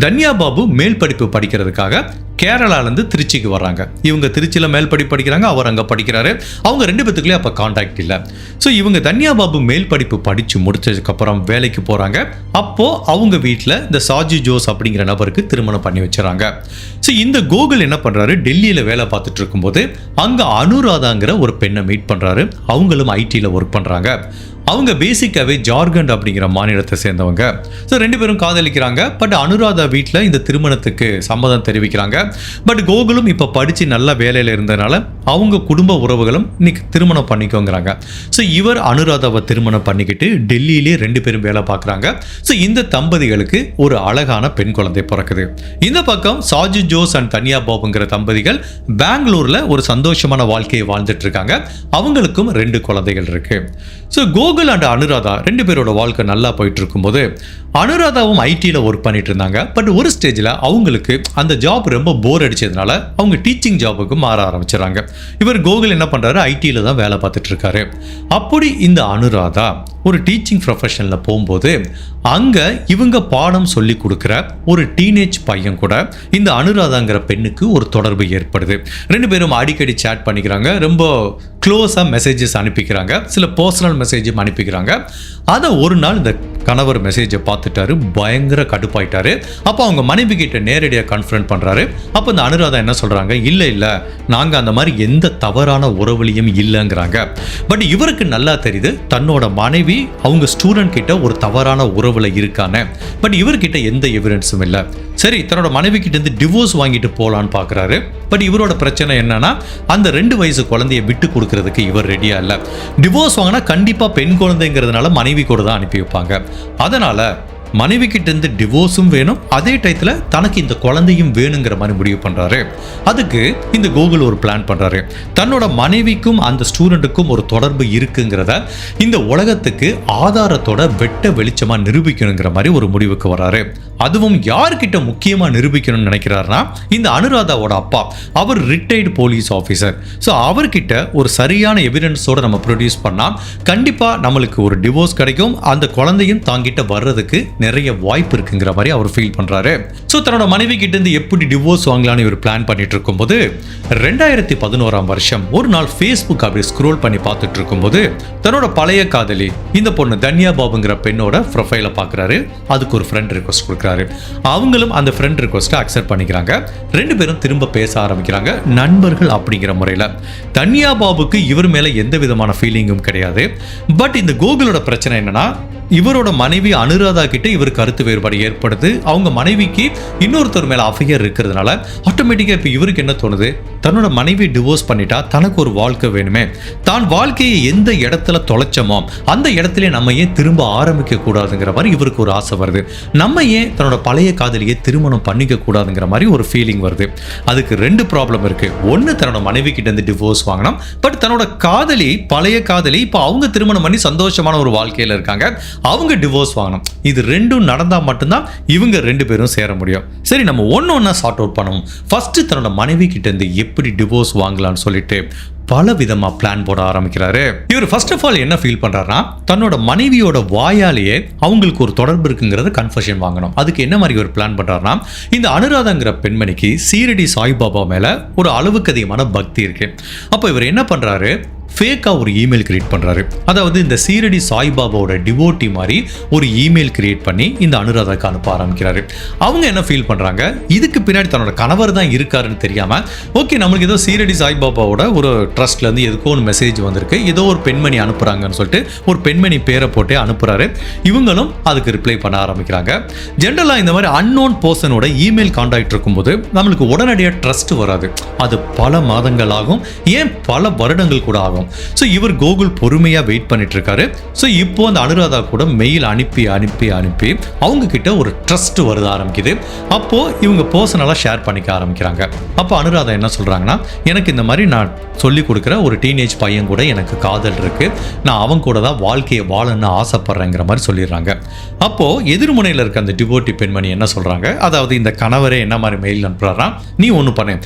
Speaker 1: தன்யா பாபு மேல் படிப்பு படிக்கிறதுக்காக கேரளாலேருந்து திருச்சிக்கு வர்றாங்க. இவங்க திருச்சியில் மேல் படிப்பு படிக்கிறாங்க, அவர் அங்கே படிக்கிறாரு. அவங்க 2 பேத்துக்குள்ளே அப்போ கான்டாக்ட் இல்லை. ஸோ இவங்க தன்யா பாபு மேல் படிப்பு படித்து முடிச்சதுக்கப்புறம் வேலைக்கு போகிறாங்க. அப்போது அவங்க வீட்டில் இந்த சாஜி ஜோஸ் அப்படிங்கிற நபருக்கு திருமணம் பண்ணி வச்சுறாங்க. ஸோ இந்த கோகுல் என்ன பண்ணுறாரு, டெல்லியில் வேலை பார்த்துட்டு இருக்கும்போது அங்கே அனுராதாங்கிற ஒரு பெண்ணை மீட் பண்ணுறாரு. அவங்களும் ஐடியில் ஒர்க் பண்ணுறாங்க. அவங்க பேசிக்காவே ஜார்க்கண்ட் அப்படிங்கிற மாநிலத்தை சேர்ந்தவங்க. ஸோ 2 பேரும் காதலிக்கிறாங்க. பட் அனுராதா வீட்டில் இந்த திருமணத்துக்கு சம்மதம் தெரிவிக்கிறாங்க. பட் கோகுலும் இப்போ படித்து நல்ல வேலையில் இருந்ததுனால அவங்க குடும்ப உறவுகளும் இன்னைக்கு திருமணம் பண்ணிக்கோங்கிறாங்க. ஸோ இவர் அனுராதாவை திருமணம் பண்ணிக்கிட்டு டெல்லியிலே 2 பேரும் வேலை பார்க்குறாங்க. ஸோ இந்த தம்பதிகளுக்கு ஒரு அழகான பெண் குழந்தை பிறக்குது. இந்த பக்கம் சாஜி ஜோஸ் அண்ட் தன்யா பாபுங்கிற தம்பதிகள் பெங்களூர்ல ஒரு சந்தோஷமான வாழ்க்கையை வாழ்ந்துட்டு இருக்காங்க. அவங்களுக்கும் 2 குழந்தைகள் இருக்கு. ஸோ கோகுல் அண்ட் அனுராதா 2 பேரோட வாழ்க்கை நல்லா போயிட்டு இருக்கும்போது அனுராதாவும் ஐடியில் ஒர்க் பண்ணிட்டு இருந்தாங்க. பட் ஒரு ஸ்டேஜில் அவங்களுக்கு அந்த ஜாப் ரொம்ப போர் அடிச்சதுனால அவங்க டீச்சிங் ஜாபுக்கு மாற ஆரம்பிச்சிடறாங்க. இவர் கோகுல் என்ன பண்ணுறாரு, ஐடியில் தான் வேலை பார்த்துட்டு இருக்காரு. அப்படி இந்த அனுராதா ஒரு டீச்சிங் ப்ரொஃபஷனில் போகும்போது அங்கே இவங்க பாடம் சொல்லி கொடுக்குற ஒரு டீனேஜ் பையன் கூட இந்த அனுராதாங்கிற பெண்ணுக்கு ஒரு தொடர்பு ஏற்படுது. 2 பேரும் அடிக்கடி சேட் பண்ணிக்கிறாங்க, ரொம்ப க்ளோஸாக மெசேஜஸ் அனுப்பிக்கிறாங்க, சில பர்சனல் மெசேஜும் அனுப்பிக்கிறாங்க. அதை ஒரு நாள் இந்த கணவர் மெசேஜை பார்த்துட்டாரு, பயங்கர கடுப்பாயிட்டாரு. அப்போ அவங்க மனைவி கிட்ட நேரடியாக கன்ஃபரன்ட் பண்ணுறாரு. அப்போ இந்த அனுராதா என்ன சொல்கிறாங்க, இல்லை நாங்கள் அந்த மாதிரி எந்த தவறான உறவுலையும் இல்லைங்கிறாங்க. பட் இவருக்கு நல்லா தெரியுது தன்னோட மனைவி அவங்க ஸ்டூடெண்ட் கிட்ட ஒரு தவறான உறவுல இருக்கானே. பட் இவர்கிட்ட எந்த எவிடன்ஸும் இல்லை. சரி, தன்னோட மனைவி கிட்ட இருந்து டிவோர்ஸ் வாங்கிட்டு போகலான்னு பார்க்குறாரு. பட் இவரோட பிரச்சனை என்னன்னா, அந்த 2 வயசு குழந்தைய விட்டு கொடுக்கறதுக்கு இவர் ரெடியா இல்லை. டிவோர்ஸ் வாங்கினா கண்டிப்பாக பெண் குழந்தைங்கிறதுனால மனைவி கூட தான் அனுப்பி வைப்பாங்க. அதனால மனைவி கிட்ட இருந்து டிவோர்ஸும் வேணும், அதே டயத்தில் தனக்கு இந்த குழந்தையும் வேணுங்கிற மாதிரி முடிவு பண்றாரு. அதுக்கு இந்த கோகுல் ஒரு பிளான் பண்றாரு. தன்னோட மனைவிக்கும் அந்த ஸ்டூடெண்ட்டுக்கும் ஒரு தொடர்பு இருக்குங்கிறத இந்த உலகத்துக்கு ஆதாரத்தோட வெட்ட வெளிச்சமா நிரூபிக்கணுங்கிற மாதிரி ஒரு முடிவுக்கு வர்றாரு. அதுவும் யார்கிட்ட முக்கியமா நிரூபிக்கணும்னு நினைக்கிறாருன்னா இந்த அனுராதாவோட அப்பா. அவர் ரிட்டையர்டு போலீஸ் ஆஃபீஸர். ஸோ அவர்கிட்ட ஒரு சரியான எவிடன்ஸோட நம்ம ப்ரொடியூஸ் பண்ணா கண்டிப்பா நம்மளுக்கு ஒரு டிவோர்ஸ் கிடைக்கும், அந்த குழந்தையும் தாங்கிட்ட வர்றதுக்கு நிறைய வாய்ப்பு இருக்குங்கிற மாதிரி அவர் ஃபீல் பண்றாரு. ஸோ தன்னோட மனைவி கிட்ட இருந்து எப்படி டிவோர்ஸ் வாங்கலாம்னு இவர் பிளான் பண்ணிட்டு இருக்கும்போது 2011 ஒரு நாள் ஃபேஸ்புக் அப்படி ஸ்க்ரோல் பண்ணி பார்த்துட்டு இருக்கும்போது தன்னோட பழைய காதலி இந்த பொண்ணு தன்யா பாபுங்கிற பெண்ணோட ப்ரொஃபைலை பார்க்குறாரு. அதுக்கு ஒரு ஃப்ரெண்ட் ரிக்வஸ்ட் கொடுக்குறாரு. அவங்களும் அந்த ஃப்ரெண்ட் ரிக்வஸ்ட்டை அக்செப்ட் பண்ணிக்கிறாங்க. ரெண்டு பேரும் திரும்ப பேச ஆரம்பிக்கிறாங்க நண்பர்கள் அப்படிங்கிற முறையில். தன்யா பாபுக்கு இவர் மேலே எந்த விதமான ஃபீலிங்கும் கிடையாது. பட் இந்த கோகுலோட பிரச்சனை என்னன்னா, இவரோட மனைவி அனுராதா கிட்ட இவர் கருத்து வேறுபாடு ஏற்படுது. அவங்க மனைவிக்கு இன்னொருத்தர் மேல அஃபையர் இருக்கிறதுனால ஆட்டோமேட்டிக்கா இப்ப இவருக்கு என்ன தோணுது, தன்னோட மனைவி டிவோர்ஸ் பண்ணிட்டா தனக்கு ஒரு வாழ்க்கை வேணுமே, தான் வாழ்க்கையை எந்த இடத்துல தொலைச்சோமோ அந்த இடத்துல நம்ம ஏன் திரும்ப ஆரம்பிக்க கூடாதுங்கிற மாதிரி இவருக்கு ஒரு ஆசை வருது. நம்ம ஏன் தன்னோட பழைய காதலியை திருமணம் பண்ணிக்க கூடாதுங்கிற மாதிரி ஒரு ஃபீலிங் வருது. அதுக்கு ரெண்டு ப்ராப்ளம் இருக்கு. ஒன்னு, தன்னோட மனைவி கிட்ட இருந்து டிவோர்ஸ் வாங்கணும். பட் தன்னோட காதலி, பழைய காதலி இப்போ அவங்க திருமணம் பண்ணி சந்தோஷமான ஒரு வாழ்க்கையில இருக்காங்க, அவங்க டிவோர்ஸ் வாங்கணும். இது ரெண்டும் நடந்தா மட்டும்தான் இவங்க ரெண்டு பேரும் சேர முடியும். சரி, நம்ம ஒன்னா சார்ட் அவுட் பண்ணுவோம். ஃபர்ஸ்ட் தன்னோட மனைவி கிட்ட இருந்து எப்படி டிவோர்ஸ் வாங்கலாம்னு சொல்லிட்டு பல விதமா பிளான் போட ஆரம்பிக்கிறாரு. இவர் ஃபர்ஸ்ட் ஆஃப் ஆல் என்ன ஃபீல் பண்றாருன்னா, தன்னோட மனைவியோட வாயாலேயே அவங்களுக்கு ஒரு தொடர்பு இருக்குங்கிறத கன்ஃபர்ஷன் வாங்கணும். அதுக்கு என்ன மாதிரி ஒரு பிளான் பண்றாருன்னா, இந்த அனுராதாங்கிற பெண்மணிக்கு சீரடி சாய்பாபா மேல ஒரு அளவுக்கு அதிகமான பக்தி இருக்கு. அப்போ இவர் என்ன பண்றாரு, ஃபேக்கா ஒரு இமெயில் கிரியேட் பண்றாரு. அதாவது இந்த சீரடி சாய்பாபாவோட டிவோட்டி மாதிரி ஒரு இமெயில் கிரியேட் பண்ணி இந்த அனுராதாக்கு அனுப்ப ஆரம்பிக்கிறாரு. அவங்க என்ன ஃபீல் பண்றாங்க, இதுக்கு பின்னாடி தன்னோட கணவர் தான் இருக்காருன்னு தெரியாம, ஓகே நம்மளுக்கு ஏதோ சீரடி சாய்பாபாவோட ஒரு ட்ரஸ்ட்ல இருந்து எதுக்கோ ஒரு மெசேஜ் வந்திருக்கு, ஏதோ ஒரு பெண்மணி அனுப்புறாங்கன்னு சொல்லிட்டு ஒரு பெண்மணி பேரை போட்டு அனுப்புறாரு. இவங்களும் அதுக்கு ரிப்ளை பண்ண ஆரம்பிக்கிறாங்க. ஜென்ரலா இந்த மாதிரி அன்னோன் பர்சனோட இமெயில் கான்டாக்ட் இருக்கும்போது நம்மளுக்கு உடனடியாக ட்ரஸ்ட் வராது. அது பல மாதங்கள் ஆகும், ஏன் பல வருடங்கள் கூட ஆகும். ஸோ இவர் கோகுல் பொறுமையாக வெயிட் பண்ணிட்டு இருக்காரு. ஸோ இப்போ அந்த அனுராதா கூட மெயில் அனுப்பி அனுப்பி அனுப்பி அவங்க கிட்ட ஒரு ட்ரஸ்ட் வருத ஆரம்பிக்குது. அப்போ இவங்க பர்சனலாக ஷேர் பண்ணிக்க ஆரம்பிக்கிறாங்க. அப்போ அனுராதா என்ன சொல்றாங்கன்னா, எனக்கு இந்த மாதிரி நான் சொல்லி கொடுக்குற ஒரு டீனேஜ் பையன் கூட எனக்கு காதல் இருக்கு, நான் அவன் கூட தான் வாழ்க்கையை வாழணும்னு ஆசைப்படுறேங்கிற மாதிரி சொல்லிடுறாங்க. அப்போ எதிர்முனையில் இருக்க அந்த டிவோட்டி பெண்மணி என்ன சொல்றாங்க, அதாவது இந்த கணவரே என்ன மாதிரி மெயில் அனுப்புறாரா, நீ ஒன்று பண்ணு,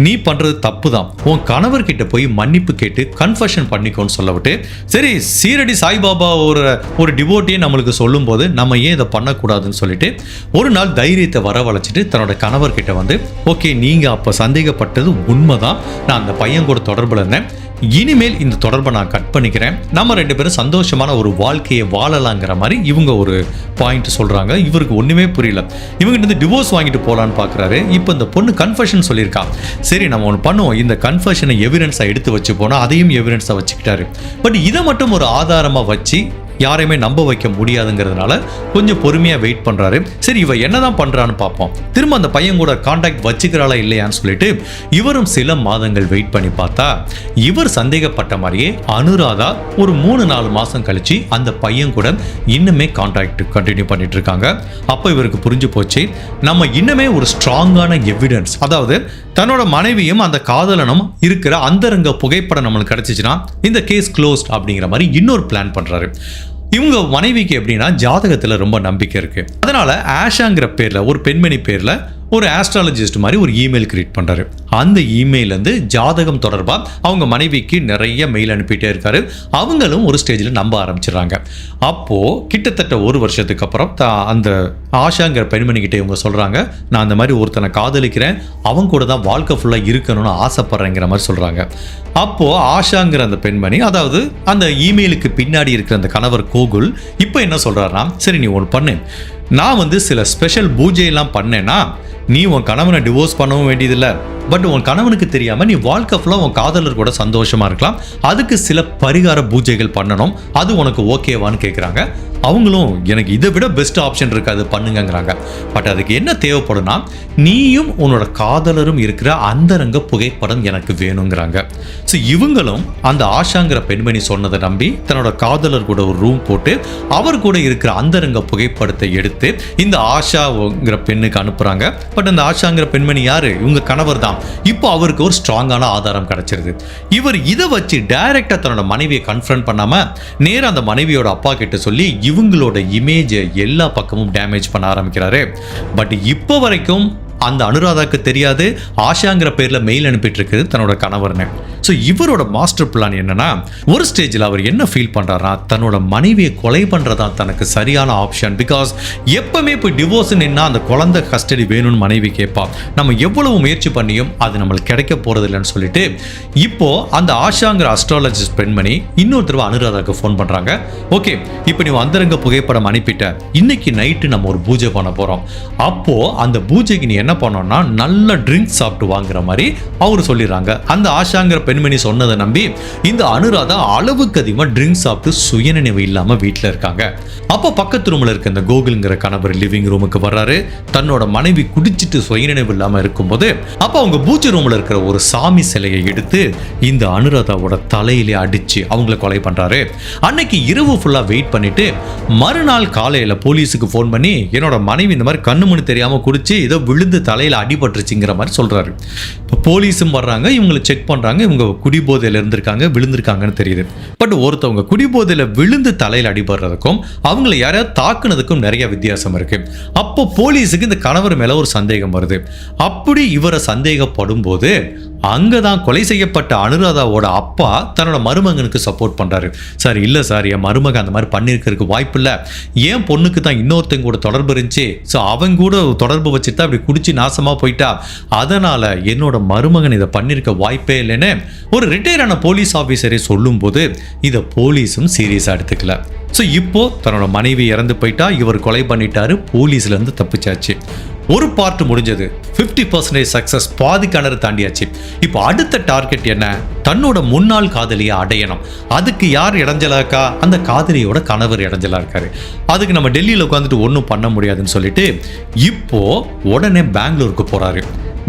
Speaker 1: நீ பண்றது தப்பு தான், உன் கணவர்கிட்ட போய் மன்னிப்பு கேட்டு கன்ஃபர்ஷன் பண்ணிக்கோன்னு சொல்லவிட்டு, சரி சீரடி சாய்பாபா ஒரு டிவோட்டியை நம்மளுக்கு சொல்லும் போது நம்ம ஏன் இதை பண்ணக்கூடாதுன்னு சொல்லிட்டு ஒரு நாள் தைரியத்தை வரவழைச்சிட்டு தன்னோட கணவர்கிட்ட வந்து, ஓகே நீங்க அப்போ சந்தேகப்பட்டது உண்மைதான், நான் அந்த பையன் கூட தொடர்பில் இருந்தேன், இனிமேல் இந்த தொடர்பை நான் கட் பண்ணிக்கிறேன், நம்ம ரெண்டு பேரும் சந்தோஷமான ஒரு வாழ்க்கையை வாழலாங்கிற மாதிரி இவங்க ஒரு பாயிண்ட் சொல்றாங்க. இவருக்கு ஒண்ணுமே புரியல. இவங்க வந்து டிவோர்ஸ் வாங்கிட்டு போலான்னு பாக்குறாரு. இப்போ இந்த பொண்ணு கன்ஃபர்ஷன் சொல்லியிருக்கா. சரி நம்ம ஒன்று பண்ணுவோம், இந்த கன்ஃபர்ஷனை எவிடன்ஸை எடுத்து வச்சு போனா அதையும் எவிடன்ஸை வச்சுக்கிட்டாரு. பட் இதை மட்டும் ஒரு ஆதாரமா வச்சு யாரையுமே நம்ப வைக்க முடியாதுங்கிறதுனால கொஞ்சம் பொறுமையா வெயிட் பண்றாரு. சரி இவ என்னதான் பண்றான்னு பார்ப்போம், திரும்ப அந்த பையன் கூட கான்டாக்ட் வச்சுக்கிறாளா இல்லையான்னு சொல்லிட்டு இவரும் சில மாதங்கள் வெயிட் பண்ணி பார்த்தா இவர் சந்தேகப்பட்ட மாதிரியே அனுராதா ஒரு 3-4 மாசம் கழிச்சு அந்த பையன் கூட இன்னுமே கான்டாக்ட் கண்டினியூ பண்ணிட்டு இருக்காங்க. அப்போ இவருக்கு புரிஞ்சு போச்சு, நம்ம இன்னுமே ஒரு ஸ்ட்ராங்கான எவிடன்ஸ், அதாவது தன்னோட மனைவியும் அந்த காதலனும் இருக்கிற அந்தரங்க புகைப்படம் நம்மளுக்கு கிடைச்சிச்சுன்னா இந்த கேஸ் க்ளோஸ்ட் அப்படிங்கிற மாதிரி இன்னொரு பிளான் பண்றாரு. இவங்க மனைவிக்கு எப்படின்னா ஜாதகத்துல ரொம்ப நம்பிக்கை இருக்கு. அதனால ஆஷாங்கிற பேர்ல ஒரு பெண்மணி பேர்ல ஒரு ஆஸ்ட்ராலஜிஸ்ட் மாதிரி ஒரு இமெயில் கிரியேட் பண்றாரு. அந்த இமெயில் வந்து ஜாதகம் தொடர்பா அவங்க மனைவிக்கு நிறைய மெயில் அனுப்பிட்டே இருக்காரு. அவங்களும் ஒரு ஸ்டேஜில் நம்ப ஆரம்பிச்சிடறாங்க. அப்போ கிட்டத்தட்ட ஒரு வருஷத்துக்கு அப்புறம் அந்த ஆஷாங்கிற பெண்மணிக்கிட்ட இவங்க சொல்றாங்க, நான் அந்த மாதிரி ஒருத்தனை காதலிக்கிறேன், அவங்க கூட தான் வாழ்க்கை ஃபுல்லா இருக்கணும்னு ஆசைப்படுறேங்கிற மாதிரி சொல்றாங்க. அப்போ ஆஷாங்கிற அந்த பெண்மணி, அதாவது அந்த இமெயிலுக்கு பின்னாடி இருக்கிற அந்த கணவர் கோகுல் இப்போ என்ன சொல்றாருன்னா, சரி நீ ஒன்று பண்ணு, நான் வந்து சில ஸ்பெஷல் பூஜையெல்லாம் பண்ணேன்னா நீ உன் கணவனை டிவோர்ஸ் பண்ணவும் வேண்டியதில்லை, பட் உன் கணவனுக்கு தெரியாம நீ வாழ்க்கை ஃபுல்லாக உன் காதலர் கூட சந்தோஷமா இருக்கலாம், அதுக்கு சில பரிகார பூஜைகள் பண்ணணும், அது உனக்கு ஓகேவான்னு கேட்குறாங்க. அவங்களும் எனக்கு இதை விட பெஸ்ட் ஆப்ஷன் இருக்கு, அது பண்ணுங்கிறாங்க. பட் அதுக்கு என்ன தேவைப்படும்னா, நீயும் உன்னோட காதலரும் இருக்கிற அந்தரங்க புகைப்படம் எனக்கு வேணுங்கிறாங்க. ஸோ இவங்களும் அந்த ஆஷாங்கிற பெண்மணி சொன்னதை நம்பி தன்னோட காதலர் கூட ஒரு ரூம் போட்டு அவர் கூட இருக்கிற அந்தரங்க புகைப்படத்தை எடுத்து இந்த ஆஷாங்கிற பெண்ணுக்கு அனுப்புறாங்க. பட் அந்த ஆஷாங்கிற பெண்மணி யாரு, இவங்க கணவர் தான். இப்போ அவருக்கு ஒரு ஸ்ட்ராங்கான ஆதாரம் கிடைச்சிருது. இவர் இதை வச்சு டைரக்டா தன்னோட மனைவியை கன்ஃபரண்ட் பண்ணாம நேரா அந்த மனைவியோட அப்பா கிட்ட சொல்லி இவங்களோட இமேஜை எல்லா பக்கமும் டேமேஜ் பண்ண ஆரம்பிக்கிறாரு. பட் இப்போ வரைக்கும் அந்த அனுராதாக்கு தெரியாது ஆஷாங்கிற பேர்ல மெயில் அனுப்பிட்டு இருக்குது தன்னோட கணவர்னு. ஸோ இவரோட மாஸ்டர் பிளான் என்னன்னா, ஒரு ஸ்டேஜில் அவர் என்ன ஃபீல் பண்றாருன்னா, தன்னோட மனைவியை கொலை பண்றதா தனக்கு சரியான ஆப்ஷன். பிகாஸ் எப்பவுமே போய் டிவோர்ஸ் நின்னா அந்த குழந்தை கஸ்டடி வேணும்னு மனைவி கேட்பா. நம்ம எவ்வளவு முயற்சி பண்ணியும் அது நம்மளுக்கு கிடைக்க போறது இல்லைன்னு சொல்லிட்டு இப்போ அந்த ஆஷாங்கிற அஸ்ட்ராலஜிஸ்ட் பெண்மணி இன்னொரு தடவை அனுராதாக்கு ஃபோன் பண்றாங்க. ஓகே, இப்போ நீ அந்தரங்க புகைப்படம் அனுப்பிட்ட, இன்னைக்கு நைட்டு நம்ம ஒரு பூஜை பண்ண போறோம். அப்போ அந்த பூஜைக்கு நீ என்ன பண்ணோம்னா நல்ல ட்ரிங்க் சாப்பிட்டு வாங்குற மாதிரி அவரு சொல்லிடுறாங்க. அந்த ஆஷாங்கிற பெண்மணி சொன்னதை நம்பி இந்த அனுராதா அளவுக்கு அதிகமா ட்ரிங்க் சாப்பிட்டு சுயநினைவு இல்லாம வீட்டில் இருக்காங்க. அப்போ பக்கத்து ரூம்ல இருக்க இந்த கோகுல்ங்கிற கணவர் லிவிங் ரூமுக்கு வர்றாரு. தன்னோட மனைவி குடிச்சிட்டு சுயநினைவு இல்லாம இருக்கும்போது அப்போ அவங்க பூஜை ரூம்ல இருக்கிற ஒரு சாமி சிலையை எடுத்து இந்த அனுராதாவோட தலையிலே அடிச்சு அவங்கள கொலை பண்றாரு. அன்னைக்கு இரவு ஃபுல்லா வெயிட் பண்ணிட்டு மறுநாள் காலையில போலீஸுக்கு ஃபோன் பண்ணி என்னோட மனைவி இந்த மாதிரி கண்ணு மணி தெரியாம குடிச்சு ஏதோ விழுந்து தலையில அடிபட்டுருச்சுங்கிற மாதிரி சொல்றாரு. இப்போ போலீஸும் வர்றாங்க, இவங்களை செக் பண்றாங்க. இவங்க குடிபோதையில இருந்திருக்காங்க, விழுந்திருக்காங்கன்னு தெரியுது. பட் ஒருத்தவங்க குடிபோதையில விழுந்து தலையில அடிபடுறதுக்கும் அவங்களை யாரையாவது தாக்குனதுக்கும் நிறைய வித்தியாசம் இருக்கு. அப்போ போலீஸுக்கு இந்த கணவர் மேல ஒரு சந்தேகம் வருது. அப்படி இவரை சந்தேகப்படும் போது அங்கதான் கொலை செய்யப்பட்ட அனுராதாவோட அப்பா தன்னோட மருமகனுக்கு சப்போர்ட் பண்றாரு. சார் இல்ல சார், என் மருமகன் அந்த மாதிரி பண்ணிருக்கிறதுக்கு வாய்ப்பு இல்லை, என் பொண்ணுக்கு தான் இன்னொருத்தங்க கூட தொடர்பு இருந்துச்சு, ஸோ அவங்க கூட தொடர்பு வச்சுட்டா அப்படி குடிச்சு நாசமா போயிட்டா, அதனால என்னோட மருமகன் இதை பண்ணிருக்க வாய்ப்பே இல்லைன்னு ஒரு ரிட்டையர் ஆன போலீஸ் ஆஃபீஸரே சொல்லும் போது இதை போலீஸும் சீரியஸா எடுத்துக்கல. ஸோ இப்போ தன்னோட மனைவி இறந்து போயிட்டா, இவர் கொலை பண்ணிட்டாரு, போலீஸ்ல இருந்து தப்பிச்சாச்சு. ஒரு பார்ட் முடிஞ்சது, 50% சக்சஸ், பாதி கிணறு தாண்டியாச்சு. இப்போ அடுத்த டார்கெட் என்ன? தன்னோட முன்னாள் காதலியை அடையணும். அதுக்கு யார் இடைஞ்சலா இருக்கா? அந்த காதலியோட கணவர் இடைஞ்சலா இருக்காரு. அதுக்கு நம்ம டெல்லியில் உட்காந்துட்டு ஒன்றும் பண்ண முடியாதுன்னு சொல்லிட்டு இப்போ உடனே பெங்களூருக்கு போறாரு.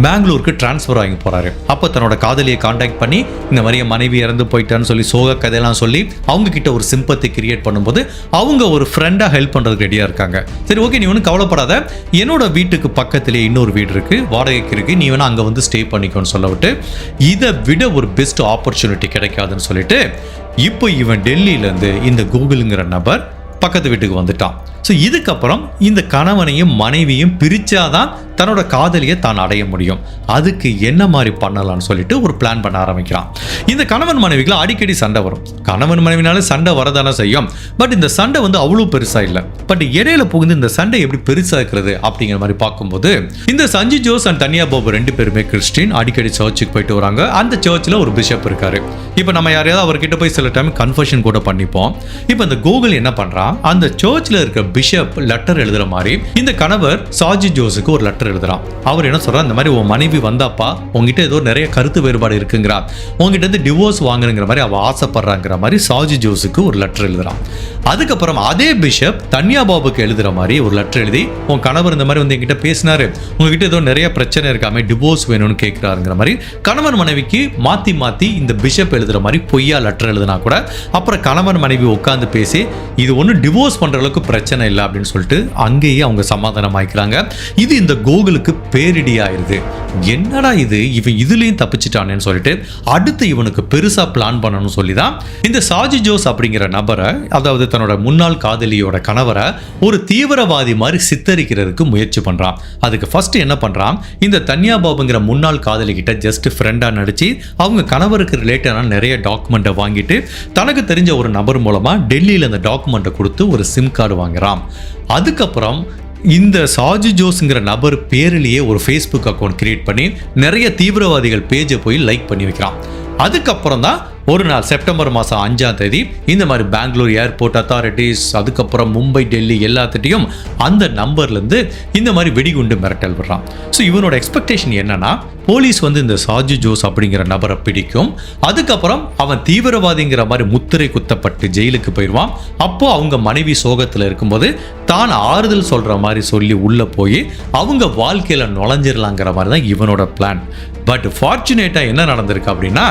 Speaker 1: பெங்களூருக்கு டிரான்ஸ்ஃபர் ஆகி போறாரு. அப்போ தன்னோட காதலியை காண்டாக்ட் பண்ணி இந்த மாதிரி மனைவி இறந்து போயிட்டான்னு சொல்லி சோக கதையெல்லாம் சொல்லி அவங்க கிட்ட ஒரு சிம்பத்தி கிரியேட் பண்ணும்போது அவங்க ஒரு ஃப்ரெண்டா ஹெல்ப் பண்றதுக்கு ரெடியா இருக்காங்க. சரி ஓகே, நீ ஒன்றும் கவலைப்படாத, என்னோட வீட்டுக்கு பக்கத்திலே இன்னொரு வீடு இருக்கு, வாடகைக்கு இருக்கு, நீ வேணா அங்க வந்து ஸ்டே பண்ணிக்கோன்னு சொல்ல விட்டு இதை விட ஒரு பெஸ்ட் ஆப்பர்ச்சுனிட்டி கிடைக்காதுன்னு சொல்லிட்டு இப்போ இவன் டெல்லியில இருந்து இந்த கூகுள்ங்கிற நபர் பக்கத்து வீட்டுக்கு வந்துட்டான். ஸோ இதுக்கப்புறம் இந்த கணவனையும் மனைவியும் பிரிச்சாதான் தன்னோட காதலியை தான் அடைய முடியும். அதுக்கு என்ன மாதிரி பண்ணலாம்னு சொல்லிட்டு ஒரு பிளான் பண்ண ஆரம்பிக்கிறான். இந்த கணவன் மனைவிகளை அடிக்கடி சண்டை வரும். கணவன் மனைவினால சண்டை வரதானே செய்யும். பட் இந்த சண்டை வந்து அவ்வளோ பெருசா இல்லை. பட் இடையில புகுந்து இந்த சண்டை எப்படி பெருசா இருக்கிறது அப்படிங்கிற மாதிரி பார்க்கும்போது இந்த சஞ்சு ஜோஸ் அண்ட் தனியா பாபு ரெண்டு பேருமே கிறிஸ்டின், அடிக்கடி சர்ச்சுக்கு போயிட்டு வராங்க. அந்த சர்ச்சில் ஒரு பிஷப் இருக்காரு. இப்போ நம்ம யாரையாவது அவர்கிட்ட போய் சில டைம் கன்ஃபர்ஷன் கூட பண்ணிப்போம். இப்போ இந்த கோகுல் என்ன பண்றான், அந்த சர்ச்சில் இருக்க பிஷப் லெட்டர் எழுதுற மாதிரி இந்த கணவர் சாஜி ஜோஸுக்கு ஒரு லெட்டர் எழுதுறான். அவர் என்ன சொல்றார், இந்த மாதிரி உன் மனைவி வந்தாப்பா, உங்ககிட்ட ஏதோ நிறைய கருத்து வேறுபாடு இருக்குங்கிறா, உங்ககிட்ட இருந்து டிவோர்ஸ் வாங்குங்கிற மாதிரி அவ ஆசைப்படுறாங்கிற மாதிரி சாஜி ஜோஸுக்கு ஒரு லெட்டர் எழுதுறான். அதுக்கப்புறம் அதே பிஷப் தன்யா பாபுக்கு எழுதுற மாதிரி ஒரு லெட்டர் எழுதி, உன் கணவர் இந்த மாதிரி வந்து என்கிட்ட பேசினாரு, உங்ககிட்ட ஏதோ நிறைய பிரச்சனை இருக்காம டிவோர்ஸ் வேணும்னு கேட்கிறாருங்கிற மாதிரி கணவன் மனைவிக்கு மாத்தி மாத்தி இந்த பிஷப் எழுதுற மாதிரி பொய்யா லெட்டர் எழுதுனா கூட அப்புறம் கணவன் மனைவி உட்காந்து பேசி இது ஒன்றும் டிவோர்ஸ் பண்ற அளவுக்கு பிரச்சனை இல்லை அப்படின்னு சொல்லிட்டு அங்கேயே அவங்க சமாதானம் ஆயிக்கிறாங்க. இது இந்த கோகுலுக்கு பேரிடி ஆயிருது. என்னடா இது, இவன் இதுலயும் தப்பிச்சிட்டானேன்னு சொல்லிட்டு அடுத்து இவனுக்கு பெருசா பிளான் பண்ணணும்னு சொல்லிதான் இந்த சாஜி ஜோஸ் அப்படிங்கிற நபரை, அதாவது தன்னோட முன்னாள் காதலியோட கணவரை ஒரு தீவிரவாதி மாதிரி சித்தரிக்கிறதுக்கு முயற்சி பண்றான். அதுக்கு ஃபர்ஸ்ட் என்ன பண்றான், இந்த தன்யா பாபுங்கிற முன்னாள் காதலி கிட்ட ஜஸ்ட் ஃப்ரெண்டா நடிச்சு அவங்க கணவருக்கு ரிலேட்டடான நிறைய டாக்குமெண்ட்டை வாங்கிட்டு தனக்கு தெரிஞ்ச ஒரு நபர் மூலமா டெல்லியில் அந்த டாக்குமெண்ட்டை கொடுத்து ஒரு சிம் கார்டு வாங்குறான். அதுக்கப்புறம் இந்த சாஜி ஜோஸ்ங்கிற நபர் பேரிலேயே ஒரு ஃபேஸ்புக் அக்கௌண்ட் கிரியேட் பண்ணி நிறைய தீவிரவாதிகள் பேஜை போய் லைக் பண்ணி வைக்கிறான். அதுக்கப்புறம் தான் ஒரு நாள் செப்டம்பர் மாதம் 5ஆம் தேதி இந்த மாதிரி பெங்களூர் ஏர்போர்ட் அத்தாரிட்டிஸ், அதுக்கப்புறம் மும்பை, டெல்லி எல்லாத்திட்டையும் அந்த நம்பர்லேருந்து இந்த மாதிரி வெடிகுண்டு மிரட்டல் விடுறான். ஸோ இவனோட எக்ஸ்பெக்டேஷன் என்னன்னா, போலீஸ் வந்து இந்த சாஜி ஜோஸ் அப்படிங்கிற நபரை பிடிக்கும், அதுக்கப்புறம் அவன் தீவிரவாதிங்கிற மாதிரி முத்திரை குத்தப்பட்டு ஜெயிலுக்கு போயிடுவான். அப்போ அவங்க மனைவி சோகத்தில் இருக்கும்போது தான் ஆறுதல் சொல்ற மாதிரி சொல்லி உள்ள போய் அவங்க வாழ்க்கையில நுழைஞ்சிடலாங்கிற மாதிரி தான் இவனோட பிளான். பட் ஃபார்ச்சுனேட்டா என்ன நடந்திருக்கு அப்படின்னா,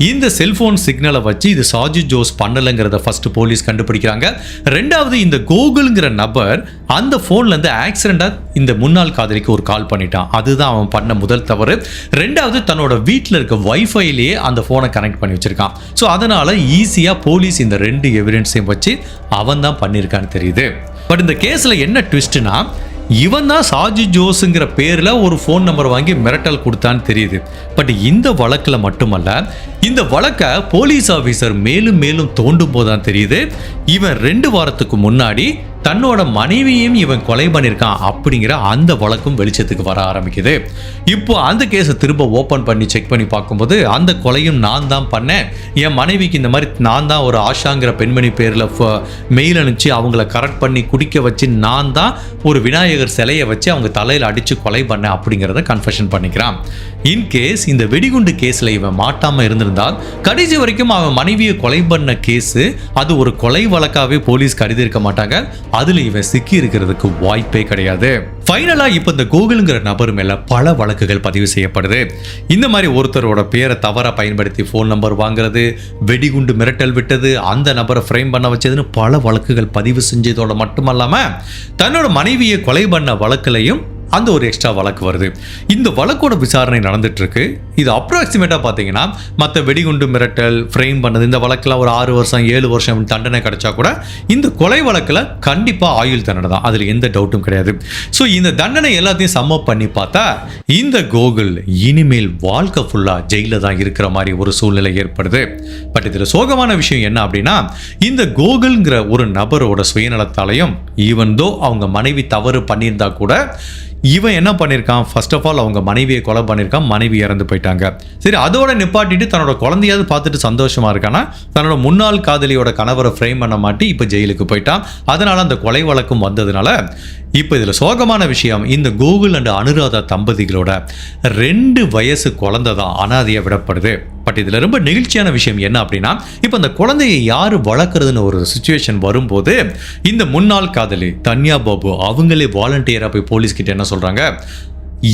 Speaker 1: இந்த செல்போன் செல்போன் சிக்னலை வச்சு இது சாஜித் ஜோஸ் பண்ணலைங்கிறத ஃபர்ஸ்ட் போலீஸ் கண்டுபிடிக்கிறாங்க. ரெண்டாவது, இந்த கோகுல்ங்கிற நபர் அந்த போன்ல இருந்து ஆக்சிடென்டா இந்த முன்னாள் காதலிக்கு ஒரு கால் பண்ணிட்டான். அதுதான் அவன் பண்ண முதல் தவறு. ரெண்டாவது, தன்னோட வீட்டில் இருக்க வைஃபைலேயே அந்த போனை கனெக்ட் பண்ணி வச்சிருக்கான். ஸோ அதனால ஈஸியா போலீஸ் இந்த 2 எவிடன்ஸையும் வச்சு அவன் தான் பண்ணியிருக்கான்னு தெரியுது. பட் இந்த கேஸ்ல என்ன ட்விஸ்ட்னா, இவன் தான் சாஜித் ஜோஸுங்கிற பேர்ல ஒரு ஃபோன் நம்பர் வாங்கி மிரட்டல் கொடுத்தான்னு தெரியுது. பட் இந்த வழக்கில் மட்டுமல்ல, இந்த வழக்கை போலீஸ் ஆஃபீஸர் மேலும் மேலும் தோண்டும் போதுதான் தெரியுது, இவன் 2 வாரத்துக்கு முன்னாடி தன்னோட மனைவியையும் இவன் கொலை பண்ணியிருக்கான் அப்படிங்கிற அந்த வழக்கும் வெளிச்சத்துக்கு வர ஆரம்பிக்குது. இப்போ அந்த கேஸை திரும்ப ஓப்பன் பண்ணி செக் பண்ணி பார்க்கும்போது, அந்த கொலையும் நான் தான் பண்ணேன், என் மனைவிக்கு இந்த மாதிரி நான் தான் ஒரு ஆஷாங்கிற பெண்மணி பேரில் மெயில் அனுப்பிச்சு அவங்கள கரெக்ட் பண்ணி குடிக்க வச்சு நான் தான் ஒரு விநாயகர் சிலையை வச்சு அவங்க தலையில் அடித்து கொலை பண்ணேன் அப்படிங்கிறத கன்ஃபெஷன் பண்ணிக்கிறான். இன்கேஸ் இந்த வெடிகுண்டு கேஸில் இவன் மாட்டாமல் இருந்திருந்தால் கடைசி வரைக்கும் அவன் மனைவியை கொலை பண்ண கேஸு அது ஒரு கொலை வழக்காகவே போலீஸ் கருதி இருக்க மாட்டாங்க. அதுல இவன் சிக்கி இருக்கிறதுக்கு வாய்ப்பே கிடையாது. ஃபைனலா இப்ப இந்த கோகுல்ங்கிற நபர் மேல பல வழக்குகள் பதிவு செய்யப்படுது. இந்த மாதிரி ஒருத்தரோட பேரை தவறா பயன்படுத்தி போன் நம்பர் வாங்குறது, வெடிகுண்டு மிரட்டல் விட்டது, அந்த நபரை ஃப்ரேம் பண்ண வச்சதுன்னு பல வழக்குகள் பதிவு செஞ்சதோட மட்டுமல்லாம தன்னோட மனைவியை கொலை பண்ண வழக்குலையும் அந்த ஒரு எக்ஸ்ட்ரா வழக்கு வருது. இந்த வழக்கோட விசாரணை நடந்துட்டு இருக்கு. இது அப்ராக்சிமேட்டா பார்த்தீங்கன்னா மற்ற வெடிகுண்டு மிரட்டல் ஃப்ரேம் பண்ணது இந்த வழக்கில் ஒரு 6 வருஷம் 7 வருஷம் தண்டனை கிடைச்சா கூட இந்த கொலை வழக்கில் கண்டிப்பாக ஆயுள் தண்டனை தான், அதில் எந்த டவுட்டும் கிடையாது. ஸோ இந்த தண்டனை எல்லாத்தையும் சம்மப் பண்ணி பார்த்தா இந்த கோகுல் இனிமேல் வாழ்க்கை ஃபுல்லாக ஜெயிலில் தான் இருக்கிற மாதிரி ஒரு சூழ்நிலை ஏற்படுது. பட் இதில் சோகமான விஷயம் என்ன அப்படின்னா, இந்த கோகுல்ங்கிற ஒரு நபரோட சுயநலத்தாலையும் ஈவன் தோ அவங்க மனைவி தவறு பண்ணியிருந்தா கூட இவன் என்ன பண்ணியிருக்கான், ஃபர்ஸ்ட் ஆஃப் ஆல் அவங்க மனைவியை கொலை பண்ணியிருக்கான், மனைவி இறந்து போயிட்டாங்க. சரி, அதோட நிப்பாட்டிட்டு தன்னோட குழந்தையாவது பார்த்துட்டு சந்தோஷமா இருக்கானா, தன்னோட முன்னாள் காதலியோட கணவரை ஃப்ரேம் பண்ண மாட்டி இப்போ ஜெயிலுக்கு போயிட்டான். அதனால அந்த கொலை வழக்கம் வந்ததுனால இப்போ இதில் சோகமான விஷயம், இந்த கோகுல் அண்ட் அனுராதா தம்பதிகளோட 2 வயசு குழந்தை தான் அனாதையாக விடப்படுது. பட் இதில் ரொம்ப நெகிழ்ச்சியான விஷயம் என்ன அப்படின்னா, இப்போ அந்த குழந்தையை யார் வளர்க்குறதுன்னு ஒரு சுச்சுவேஷன் வரும்போது இந்த முன்னாள் காதலி தன்யா பாபு அவங்களே வாலண்டியராக போய் போலீஸ்கிட்ட என்ன சொல்கிறாங்க,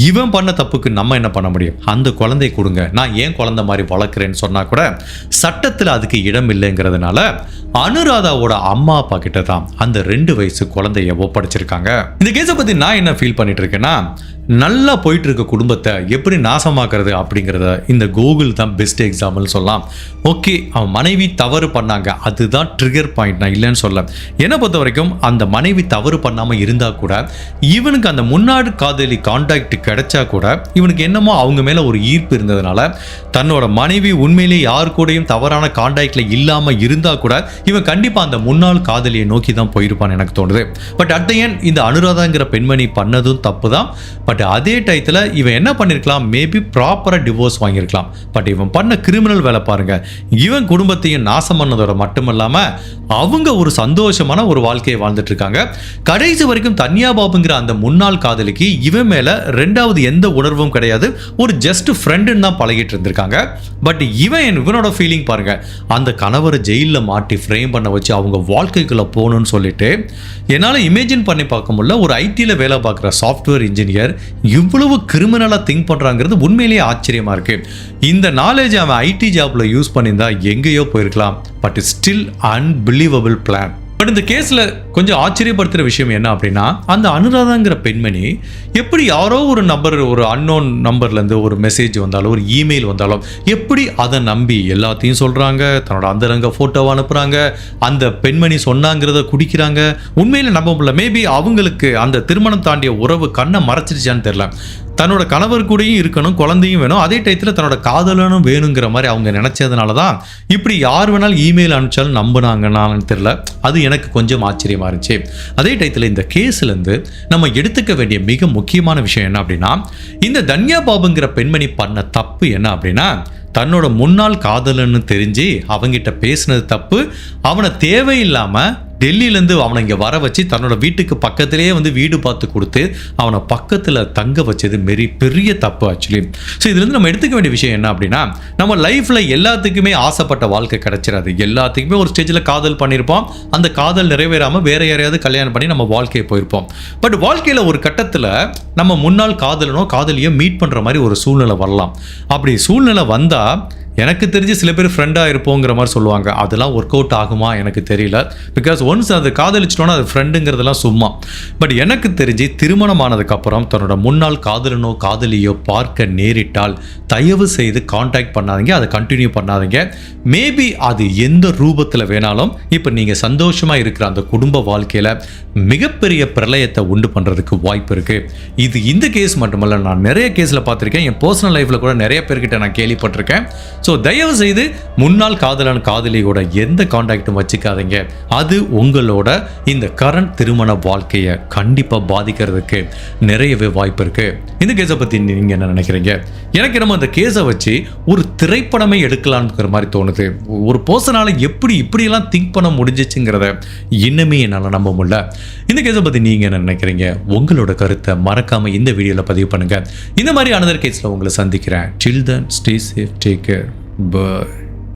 Speaker 1: இவன் பண்ண தப்புக்கு நம்ம என்ன பண்ண முடியும், அந்த குழந்தை கொடுங்க, நான் ஏன் குழந்தை மாதிரி வளர்க்குறேன்னு சொன்னா கூட சட்டத்தில் அதுக்கு இடம் இல்லைங்கிறதுனால அனுராதாவோட அம்மா அப்பா கிட்ட தான் அந்த 2 வயசு குழந்தைய ஒப்படைச்சிருக்காங்க. இந்த கேஸை பத்தி நான் என்ன ஃபீல் பண்ணிட்டு இருக்கேன்னா, நல்லா போயிட்டு இருக்க குடும்பத்தை எப்படி நாசமாக்குறது அப்படிங்கிறத இந்த கோகுல் தான் பெஸ்ட் எக்ஸாம்பிள் சொல்லலாம். ஓகே, அவன் மனைவி தவறு பண்ணாங்க, அதுதான் ட்ரிகர் பாயிண்ட், நான் இல்லைன்னு சொல்ல. என்னை பொறுத்த வரைக்கும் அந்த மனைவி தவறு பண்ணாமல் இருந்தால் கூட இவனுக்கு அந்த முன்னாடி காதலி கான்டாக்ட் கிடைச்சா கூட இவனுக்கு என்னமோ அவங்க மேலே ஒரு ஈர்ப்பு இருந்ததுனால தன்னோட மனைவி உண்மையிலேயே யார் கூடயும் தவறான கான்டாக்ட்ல இல்லாமல் இருந்தால் கூட இவன் கண்டிப்பாக அந்த முன்னாள் காதலியை நோக்கி தான் போயிருப்பான்னு எனக்கு தோணுது. பட் அட் த எண்ட் இந்த அனுராதாங்கிற பெண்மணி பண்ணதும் தப்பு தான். பட் அதே டயத்தில் இவன் என்ன பண்ணியிருக்கலாம், மேபி ப்ராப்பராக டிவோர்ஸ் வாங்கியிருக்கலாம். பட் இவன் பண்ண கிரிமினல் வேலை பாருங்க, இவன் குடும்பத்தையும் நாசம் பண்ணதோட மட்டும் இல்லாமல் அவங்க ஒரு சந்தோஷமான ஒரு வாழ்க்கையை வாழ்ந்துட்டு இருக்காங்க. கடைசி வரைக்கும் தன்யா பாபுங்கிற அந்த முன்னாள் காதலிக்கு இவன் மேல 2வது எந்த உணர்வும் கிடையாது, ஒரு ஜஸ்ட் ஃப்ரெண்டுன்னு தான் பழகிட்டு இருந்திருக்காங்க. பட் இவனோட ஃபீலிங் பாருங்க, அந்த கணவரை ஜெயிலில் மாட்டி ஃப்ரேம் பண்ண வச்சு அவங்க வாழ்க்கைக்குள்ள போகணும்னு சொல்லிட்டு என்னால் இமேஜின் பண்ணி பார்க்க முடியல. ஒரு ஐடியில் வேலை பார்க்குற சாஃப்ட்வேர் இன்ஜினியர் இவ்வளவு கிரிமினலாக திங்க் பண்ணுறாங்கிறது உண்மையிலேயே ஆச்சரியமா இருக்கு. இந்த நாலேஜ் அவன் ஐடி ஜாப்ல யூஸ் பண்ணியிருந்தா எங்கேயோ போயிருக்கலாம். But still unbelievable plan. But இந்த கேஸில் கொஞ்சம் ஆச்சரியப்படுத்துகிற விஷயம் என்ன அப்படின்னா, அந்த அனுராதாங்கிற பெண்மணி எப்படி யாரோ ஒரு நம்பர், ஒரு அன்னோன் நம்பர்லேருந்து ஒரு மெசேஜ் வந்தாலும் ஒரு இமெயில் வந்தாலும் எப்படி அதை நம்பி எல்லாத்தையும் சொல்கிறாங்க, தன்னோட அந்தரங்க ஃபோட்டோவை அனுப்புகிறாங்க, அந்த பெண்மணி சொன்னாங்கிறத குடிக்கிறாங்க. உண்மையில் நம்ப முடியல. மேபி அவங்களுக்கு அந்த திருமணம் தாண்டிய உறவு கண்ணை மறைச்சிருச்சான்னு தெரியல. தன்னோட கணவர் கூடயும் இருக்கணும், குழந்தையும் வேணும், அதே டயத்தில் தன்னோட காதலனும் வேணுங்கிற மாதிரி அவங்க நினைச்சதுனால தான் இப்படி யார் வேணாலும் இமெயில் அனுப்பிச்சாலும் நம்பினாங்கன்னு தெரியல. அது எனக்கு கொஞ்சம் ஆச்சரியமா இருந்துச்சு. அதே டயத்தில் இந்த கேஸ்லேருந்து நம்ம எடுத்துக்க வேண்டிய மிக முக்கியமான விஷயம் என்ன அப்படின்னா, இந்த தன்யா பாபுங்கிற பெண்மணி பண்ண தப்பு என்ன அப்படின்னா, தன்னோட முன்னாள் காதலன்னு தெரிஞ்சு அவங்கிட்ட பேசினது தப்பு. அவனை தேவையில்லாமல் டெல்லியிலேருந்து அவனை இங்கே வர வச்சு தன்னோட வீட்டுக்கு பக்கத்திலேயே வந்து வீடு பார்த்து கொடுத்து அவனை பக்கத்தில் தங்க வச்சது பெரிய தப்பு ஆக்சுவலி. ஸோ இதுலேருந்து நம்ம எடுத்துக்க வேண்டிய விஷயம் என்ன அப்படின்னா, நம்ம லைஃப்பில் எல்லாத்துக்குமே ஆசைப்பட்ட வாழ்க்கை கிடைச்சிடாது. எல்லாத்துக்குமே ஒரு ஸ்டேஜில் காதல் பண்ணியிருப்போம், அந்த காதல் நிறைவேறாமல் வேற யாரையாவது கல்யாணம் பண்ணி நம்ம வாழ்க்கையை போயிருப்போம். பட் வாழ்க்கையில் ஒரு கட்டத்தில் நம்ம முன்னாள் காதலனோ காதலியோ மீட் பண்ணுற மாதிரி ஒரு சூழ்நிலை வரலாம். அப்படி சூழ்நிலை வந்தால் எனக்கு தெரிஞ்சு சில பேர் ஃப்ரெண்டாக இருப்போங்கிற மாதிரி சொல்லுவாங்க. அதெல்லாம் ஒர்க் அவுட் ஆகுமா எனக்கு தெரியல. பிகாஸ் ஒன்ஸ் அது காதலிச்சிட்டோன்னா அது ஃப்ரெண்டுங்கிறதெல்லாம் சும்மா. பட் எனக்கு தெரிஞ்சு திருமணமானதுக்கப்புறம் தன்னோட முன்னாள் காதலனோ காதலியோ பார்க்க நேரிட்டால் தயவு செய்து காண்டாக்ட் பண்ணாதீங்க, அதை கண்டினியூ பண்ணாதீங்க. மேபி அது எந்த ரூபத்தில் வேணாலும் இப்போ நீங்கள் சந்தோஷமாக இருக்கிற அந்த குடும்ப வாழ்க்கையில் மிகப்பெரிய பிரளயத்தை உண்டு பண்ணுறதுக்கு வாய்ப்பு இருக்குது. இது இந்த கேஸ் மட்டுமல்ல, நான் நிறைய கேஸில் பார்த்துருக்கேன். என் பர்சனல் லைஃப்பில் கூட நிறைய பேர்கிட்ட நான் கேள்விப்பட்டிருக்கேன். ஸோ தயவு செய்து முன்னாள் காதலன் காதலியோட எந்த காண்டாக்டும் வச்சுக்காதீங்க. அது உங்களோட இந்த கரண்ட் திருமண வாழ்க்கையை கண்டிப்பாக பாதிக்கிறதுக்கு நிறையவே வாய்ப்பு இருக்குது. இந்த கேஸை பற்றி நீங்கள் என்ன நினைக்கிறீங்க? எனக்கு நம்ம இந்த கேஸை வச்சு ஒரு திரைப்படமே எடுக்கலாம்ங்கிற மாதிரி தோணுது. ஒரு பர்சனால இப்படியெல்லாம் திங்க் பண்ண முடிஞ்சிச்சுங்கிறத இன்னுமே என்னால் நம்ப முடியல. இந்த கேஸை பற்றி நீங்கள் என்ன நினைக்கிறீங்க? உங்களோட கருத்தை மறக்காமல் இந்த வீடியோவில் பதிவு பண்ணுங்கள். இந்த மாதிரி அனதர் கேஸில் உங்களை சந்திக்கிறேன். Till then, stay safe, take care, bye.